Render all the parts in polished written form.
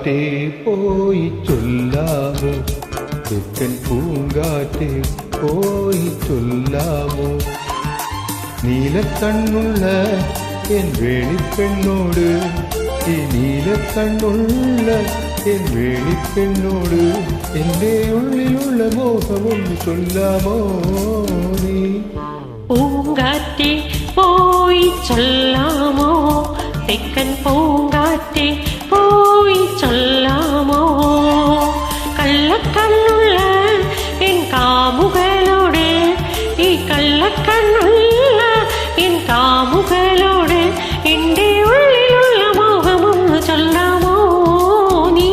പൂങ്കാറ്റേ പോയി ചൊല്ലാമോ, തെക്കൻ പൂങ്കാറ്റേ പോയി ചൊല്ലാമോ, നീലക്കണ്ണുള്ള എൻ വേളിപ്പെണ്ണോട്, ഈ നീലക്കണ്ണുള്ള എൻ വേളിപ്പെണ്ണോട് എൻ്റെ ഉള്ളിലുള്ള മോഹമൊന്ന് ചൊല്ലാമോ നീ. പൂങ്കാറ്റേ പോയി ചൊല്ലാമോ, തെക്കൻ പൂങ്കാറ്റേ പോയി ചൊല്ലാമോ, കള്ളക്കണ്ണുള്ള എൻ കാമുകളോട്, ഈ കള്ളക്കണ്ണുള്ള എൻ കാമുകളോട് എൻ്റെ ഉള്ളിലുള്ള മോഹമൊന്ന് ചൊല്ലാമോ നീ.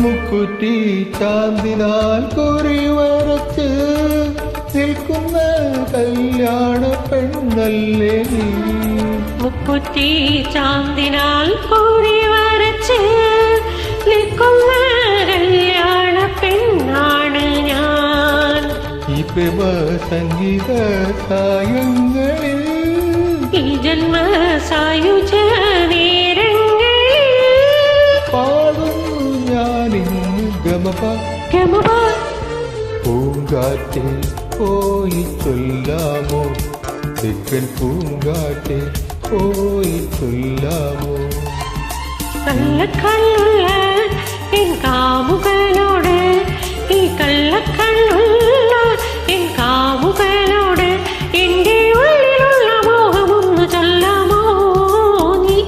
മുക്കുറ്റി ചാന്തിനാൽ കുറി വരച്ച് നിൽക്കുന്ന കല്യാണ പെണ്ണല്ലേ നീ. മുക്കുറ്റി ചാന്തിനാൽ കുറി വരച്ച് നിൽക്കുന്ന കല്യാണ പെണ്ണാണ് ഞാൻ. ഈ പ്രേമ സംഗീത സായങ്ങളിൽ, ഈ ജന്മ സായുജ നേരങ്ങളിൽ പാടുന്നു ഞാനിന്ന് ഗമപ ഗമപ. പൂങ്കാറ്റേ പോയി ചൊല്ലാമോ, തെക്കൻ പൂങ്കാറ്റേ പോയി ചൊല്ലാമോ, കള്ളക്കണ്ണുള്ള എൻ കാമുകളോട്, ഈ കള്ളക്കണ്ണുള്ള എൻ കാമുകളോട് എൻ്റെ ഉള്ളിലുള്ള മോഹമൊന്ന് ചൊല്ലാമോ നീ.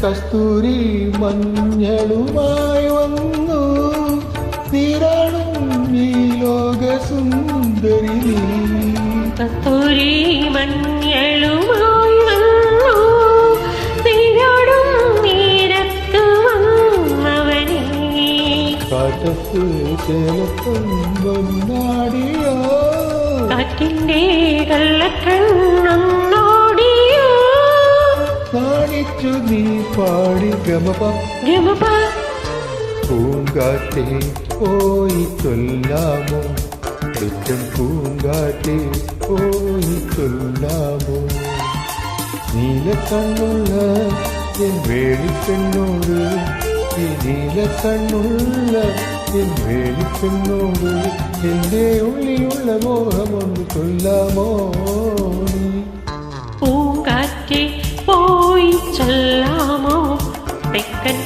കസ്തൂരി മഞ്ഞളുമായി വന്നു നീരാടും ഈ ലോകസുന്ദരി നീ. കസ്തൂരി മഞ്ഞളുമായി വന്നു നീരാടും നീരത്ത് വന്നവനേ, കാറ്റത്ത് ചേലത്തും വന്നാടിയോ, കാറ്റിൻ്റെ കള്ളക്കണ്ണോടിയോ, കാണിച്ചു നീ പാടി ഗമപ ഗമപ. പൂങ്കാറ്റേ പോയി ചൊല്ലാമോ, തെക്കൻ പൂങ്കാറ്റേ പോയി ചൊല്ലാമോ, നീലക്കണ്ണുള്ള എൻ വേളിപ്പെണ്ണോട്, ഈ നീലക്കണ്ണുള്ള എൻ വേളിപ്പെണ്ണോട് എൻ്റെ ഉള്ളിലുള്ള മോഹമൊന്ന് ചൊല്ലാമോ നീ. പൂങ്കാറ്റേ പോയി ചൊല്ലാമോ, തെക്കൻ